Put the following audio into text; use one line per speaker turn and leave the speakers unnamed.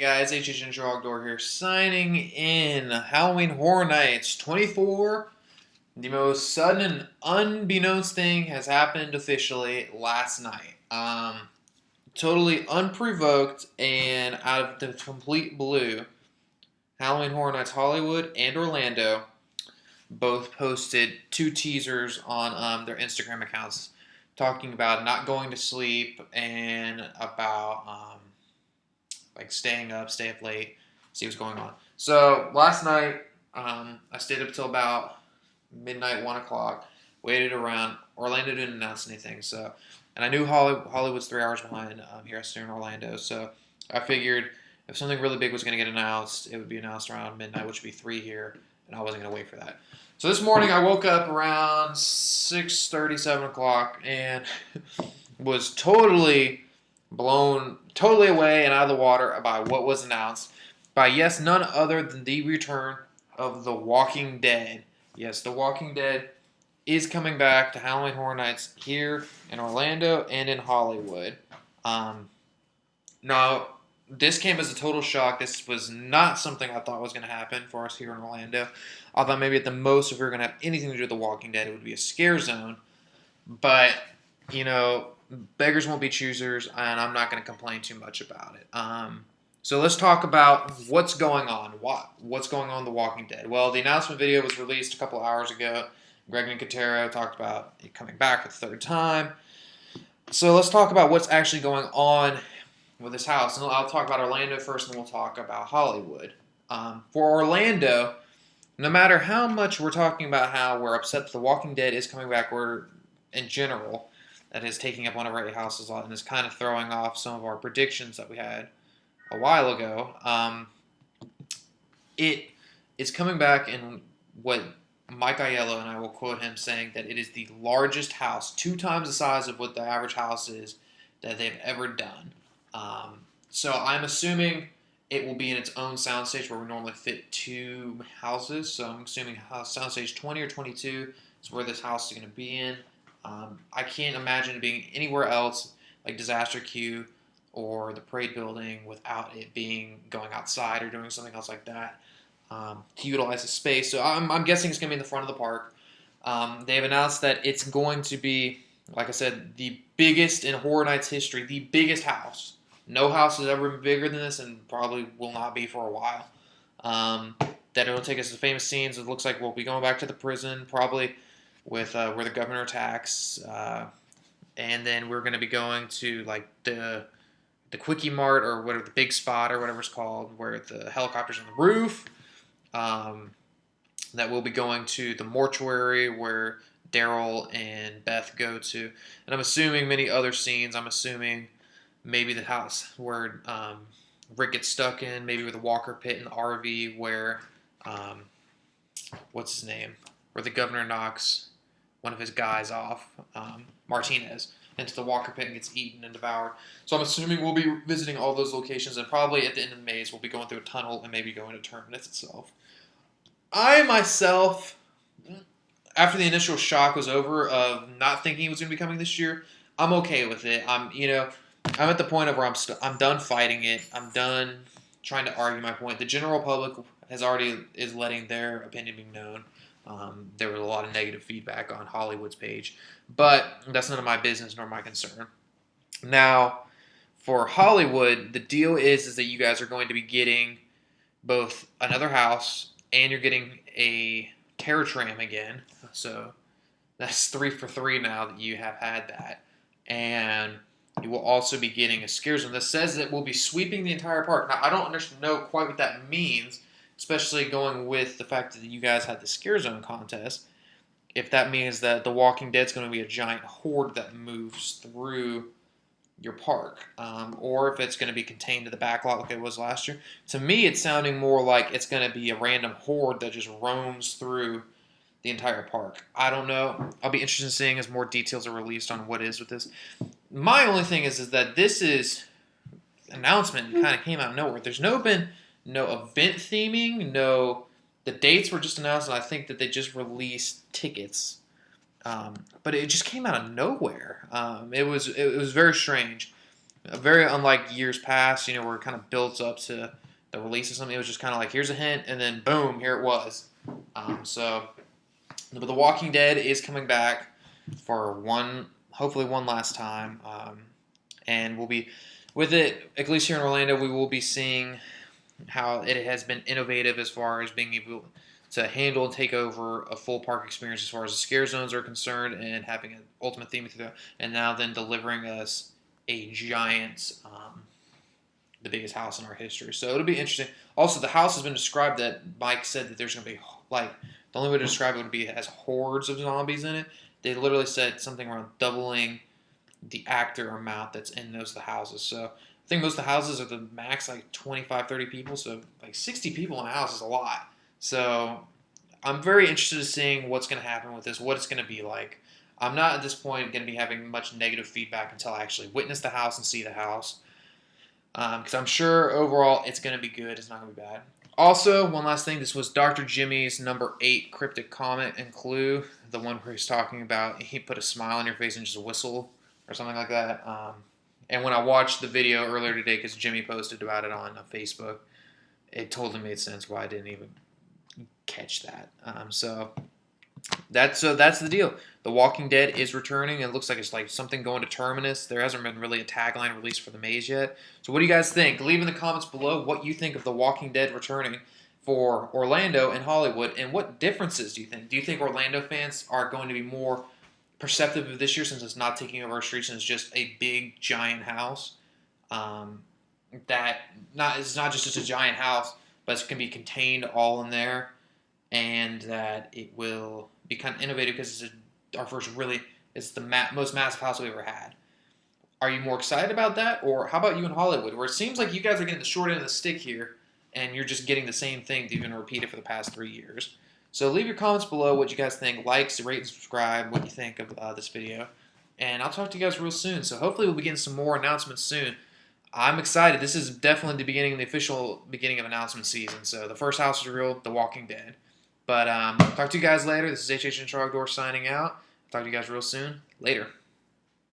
Guys, HHN Door here, signing in. Halloween Horror Nights 24. The most sudden and unbeknownst thing has happened officially last night. Totally unprovoked and out of the complete blue, Halloween Horror Nights Hollywood and Orlando both posted two teasers on their Instagram accounts talking about not going to sleep and about like staying up, stay up late, see what's going on. So last night, I stayed up till about midnight, 1 o'clock, waited around. Orlando didn't announce anything, so, and I knew Hollywood's 3 hours behind here in Orlando, so I figured if something really big was going to get announced, it would be announced around midnight, which would be 3 here, and I wasn't going to wait for that. So this morning I woke up around 6:30, 7 o'clock, and was blown totally away and out of the water by what was announced by, yes, none other than the return of The Walking Dead. Yes, The Walking Dead is coming back to Halloween Horror Nights here in Orlando and in Hollywood. Now, this came as a total shock. This was not something I thought was going to happen for us here in Orlando. I thought maybe at the most, if we were going to have anything to do with The Walking Dead, it would be a scare zone. But, you know, beggars won't be choosers, and I'm not going to complain too much about it. So let's talk about what's going on. What's going on in The Walking Dead? Well, the announcement video was released a couple hours ago. Greg Nicotero talked about it coming back for the third time. So let's talk about what's actually going on with this house. And I'll talk about Orlando first, and then we'll talk about Hollywood. For Orlando, no matter how much we're talking about how we're upset that The Walking Dead is coming back, we're in general, that is taking up one of our 8 houses a lot and is kind of throwing off some of our predictions that we had a while ago. It is coming back in what Mike Aiello, and I will quote him, saying that it is the largest house, 2 times the size of what the average house is that they've ever done. So I'm assuming it will be in its own soundstage where we normally fit 2 houses. So I'm assuming soundstage 20 or 22 is where this house is going to be in. I can't imagine it being anywhere else like Disaster Q or the Parade Building without it being going outside or doing something else like that to utilize the space. So I'm guessing it's going to be in the front of the park. They've announced that it's going to be, like I said, the biggest in Horror Nights history, the biggest house. No house has ever been bigger than this and probably will not be for a while. That it'll take us to famous scenes. It looks like we'll be going back to the prison, probably with where the governor attacks, and then we're going to be going to like the Quickie Mart or whatever, the Big Spot or whatever it's called, where the helicopter's on the roof. That we'll be going to the mortuary where Daryl and Beth go to, and I'm assuming many other scenes. I'm assuming maybe the house where Rick gets stuck in, maybe with the Walker pit in the RV where what's his name, where the governor knocks one of his guys off, Martinez, into the Walker pit and gets eaten and devoured. So I'm assuming we'll be visiting all those locations, and probably at the end of the maze we'll be going through a tunnel and maybe going to Terminus itself. I myself, after the initial shock was over of not thinking it was going to be coming this year, I'm okay with it. I'm at the point of where I'm done fighting it. I'm done trying to argue my point. The general public is letting their opinion be known. There was a lot of negative feedback on Hollywood's page, but that's none of my business nor my concern. Now, for Hollywood, the deal is that you guys are going to be getting both another house and you're getting a terror tram again. So that's 3 for 3 now that you have had that. And you will also be getting a scare zone that says that we'll be sweeping the entire park. Now, I don't know quite what that means, especially going with the fact that you guys had the scare zone contest. If that means that The Walking Dead's going to be a giant horde that moves through your park, or if it's going to be contained to the back lot like it was last year. To me, it's sounding more like it's going to be a random horde that just roams through the entire park. I don't know. I'll be interested in seeing as more details are released on what is with this. My only thing is that this announcement kind of came out of nowhere. There's been no event theming, the dates were just announced, and I think that they just released tickets. But it just came out of nowhere. It was very strange. very unlike years past, where it kind of builds up to the release of something. It was just kind of like, here's a hint, and then boom, here it was. But The Walking Dead is coming back for hopefully one last time, and we'll be with it. At least here in Orlando, we will be seeing how it has been innovative as far as being able to handle and take over a full park experience as far as the scare zones are concerned, and having an ultimate theme through that, and now then delivering us a giant, the biggest house in our history. So it'll be interesting. Also, the house has been described that Mike said that there's going to be, like, the only way to describe it would be as hordes of zombies in it. They literally said something around doubling the actor amount that's in those the houses. So I think most of the houses are the max like 25, 30 people. So like 60 people in a house is a lot. So I'm very interested in seeing what's going to happen with this, what it's going to be like. I'm not at this point going to be having much negative feedback until I actually witness the house and see the house. Because I'm sure overall it's going to be good. It's not going to be bad. Also, one last thing. This was Dr. Jimmy's number 8 cryptic comment and clue. The one where he's talking about he put a smile on your face and just a whistle or something like that. And when I watched the video earlier today, because Jimmy posted about it on Facebook, it totally made sense why I didn't even catch that. So that's the deal. The Walking Dead is returning. It looks like it's like something going to Terminus. There hasn't been really a tagline released for the maze yet. So what do you guys think? Leave in the comments below what you think of The Walking Dead returning for Orlando and Hollywood, and what differences do you think? Do you think Orlando fans are going to be more perceptive of this year since it's not taking over our streets and it's just a big giant house? It's not just a giant house, but it's going to be contained all in there, and that it will be kind of innovative because it's the most massive house we've ever had. Are you more excited about that, or how about you in Hollywood, where it seems like you guys are getting the short end of the stick here, and you're just getting the same thing that you've been repeated for the past 3 years? So leave your comments below what you guys think. Like, rate, and subscribe what you think of this video. And I'll talk to you guys real soon. So hopefully we'll be getting some more announcements soon. I'm excited. This is definitely the official beginning of announcement season. So the first house is real, The Walking Dead. But talk to you guys later. This is HHN Trogdor signing out. Talk to you guys real soon. Later.